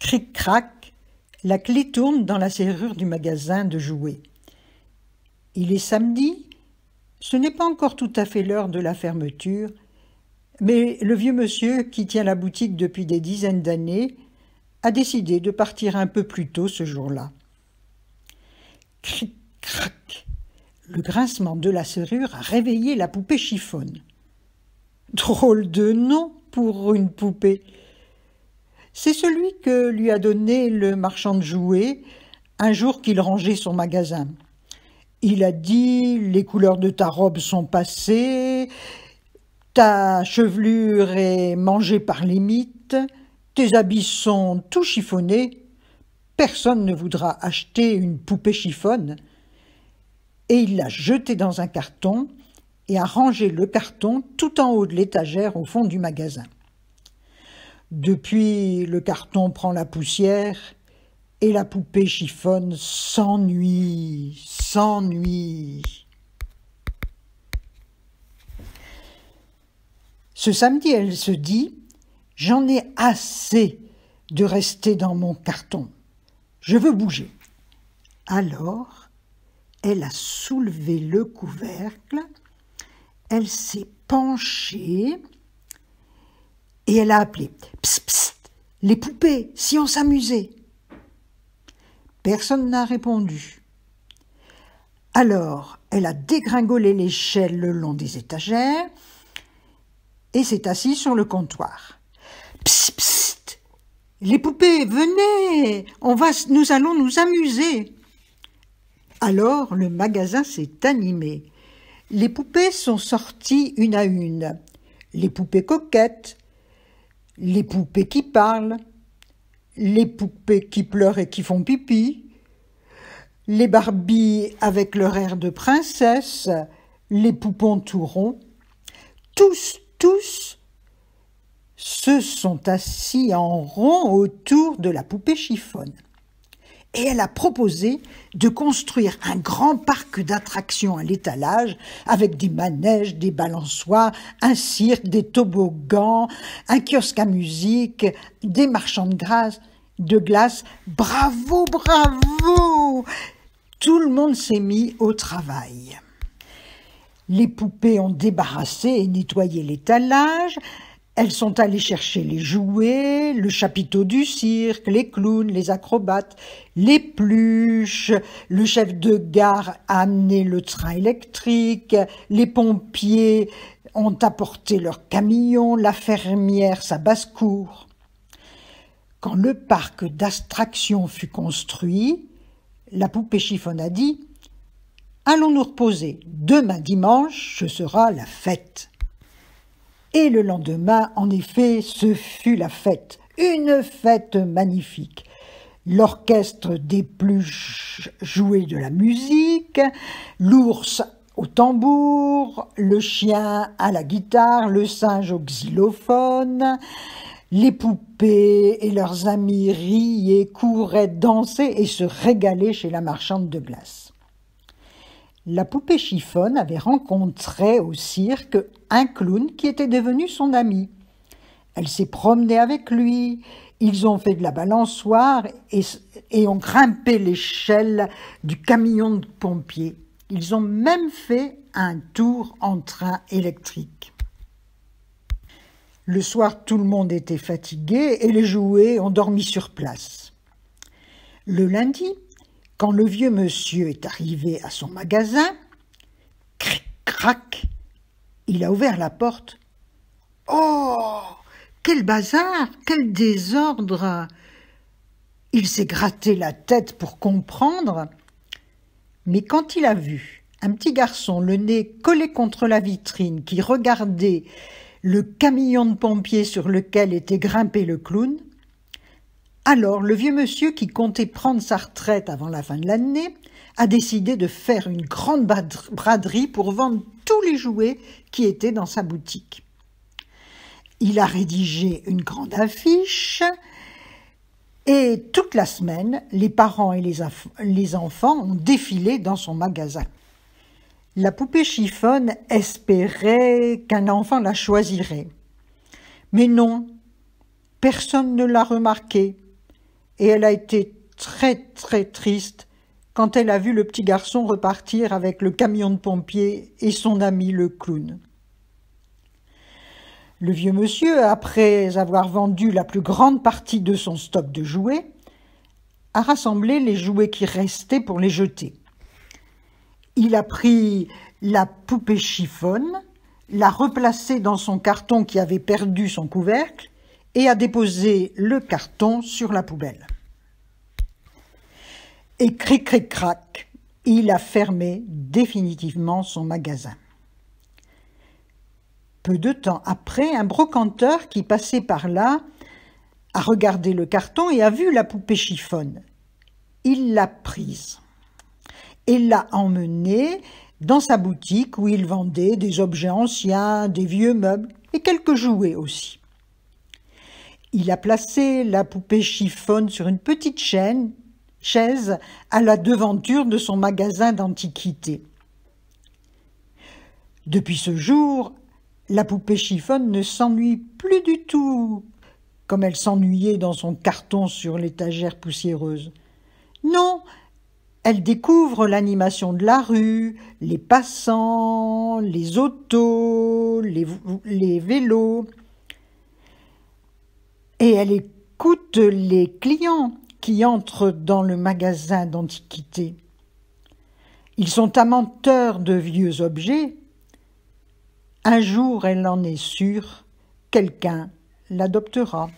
Cric-crac, la clé tourne dans la serrure du magasin de jouets. Il est samedi, ce n'est pas encore tout à fait l'heure de la fermeture, mais le vieux monsieur qui tient la boutique depuis des dizaines d'années a décidé de partir un peu plus tôt ce jour-là. Cric-crac, le grincement de la serrure a réveillé la poupée chiffonne. Drôle de nom pour une poupée. C'est celui que lui a donné le marchand de jouets un jour qu'il rangeait son magasin. Il a dit « Les couleurs de ta robe sont passées, ta chevelure est mangée par les mites, tes habits sont tout chiffonnés, personne ne voudra acheter une poupée chiffonne. » Et il l'a jeté dans un carton et a rangé le carton tout en haut de l'étagère au fond du magasin. Depuis, le carton prend la poussière et la poupée chiffonne s'ennuie. Ce samedi, elle se dit « J'en ai assez de rester dans mon carton. Je veux bouger. » Alors, elle a soulevé le couvercle, elle s'est penchée et elle a appelé « Psst, psst, les poupées, si on s'amusait !» Personne n'a répondu. Alors, elle a dégringolé l'échelle le long des étagères et s'est assise sur le comptoir. « Psst, psst, les poupées, venez, nous allons nous amuser !» Alors, le magasin s'est animé. Les poupées sont sorties une à une. Les poupées coquettes, les poupées qui parlent, les poupées qui pleurent et qui font pipi, les Barbies avec leur air de princesse, les poupons tout ronds. Tous se sont assis en rond autour de la poupée chiffonne. Et elle a proposé de construire un grand parc d'attractions à l'étalage avec des manèges, des balançoires, un cirque, des toboggans, un kiosque à musique, des marchands de glace. Bravo, bravo! Tout le monde s'est mis au travail. Les poupées ont débarrassé et nettoyé l'étalage. Elles sont allées chercher les jouets, le chapiteau du cirque, les clowns, les acrobates, les pluches. Le chef de gare a amené le train électrique. Les pompiers ont apporté leur camion, la fermière sa basse-cour. Quand le parc d'attractions fut construit, la poupée chiffonne a dit « Allons nous reposer. Demain dimanche, ce sera la fête. » Et le lendemain, en effet, ce fut la fête. Une fête magnifique. L'orchestre des pluches jouait de la musique, l'ours au tambour, le chien à la guitare, le singe au xylophone. Les poupées et leurs amis riaient, couraient, dansaient et se régalaient chez la marchande de glace. La poupée chiffonne avait rencontré au cirque un clown qui était devenu son ami. Elle s'est promenée avec lui, ils ont fait de la balançoire et ont grimpé l'échelle du camion de pompiers. Ils ont même fait un tour en train électrique. Le soir, tout le monde était fatigué et les jouets ont dormi sur place. Le lundi, quand le vieux monsieur est arrivé à son magasin, cric-crac, il a ouvert la porte. « Oh, quel bazar, quel désordre !» Il s'est gratté la tête pour comprendre, mais quand il a vu un petit garçon, le nez collé contre la vitrine, qui regardait le camion de pompiers sur lequel était grimpé le clown, alors le vieux monsieur, qui comptait prendre sa retraite avant la fin de l'année, a décidé de faire une grande braderie pour vendre tous les jouets qui étaient dans sa boutique. Il a rédigé une grande affiche et toute la semaine, les parents et les enfants ont défilé dans son magasin. La poupée chiffonne espérait qu'un enfant la choisirait. Mais non, personne ne l'a remarqué. et elle a été très très triste quand elle a vu le petit garçon repartir avec le camion de pompiers et son ami le clown. Le vieux monsieur, après avoir vendu la plus grande partie de son stock de jouets, a rassemblé les jouets qui restaient pour les jeter. Il a pris la poupée chiffonne, l'a replacée dans son carton qui avait perdu son couvercle et a déposé le carton sur la poubelle. Et cric-cric-crac, il a fermé définitivement son magasin. Peu de temps après, un brocanteur qui passait par là a regardé le carton et a vu la poupée chiffonne. Il l'a prise et l'a emmenée dans sa boutique où il vendait des objets anciens, des vieux meubles et quelques jouets aussi. Il a placé la poupée chiffonne sur une petite chaise à la devanture de son magasin d'antiquités. Depuis ce jour, la poupée chiffonne ne s'ennuie plus du tout, comme elle s'ennuyait dans son carton sur l'étagère poussiéreuse. Non, elle découvre l'animation de la rue, les passants, les autos, les vélos. Et elle écoute les clients qui entrent dans le magasin d'antiquités. Ils sont amateurs de vieux objets. Un jour, elle en est sûre, quelqu'un l'adoptera.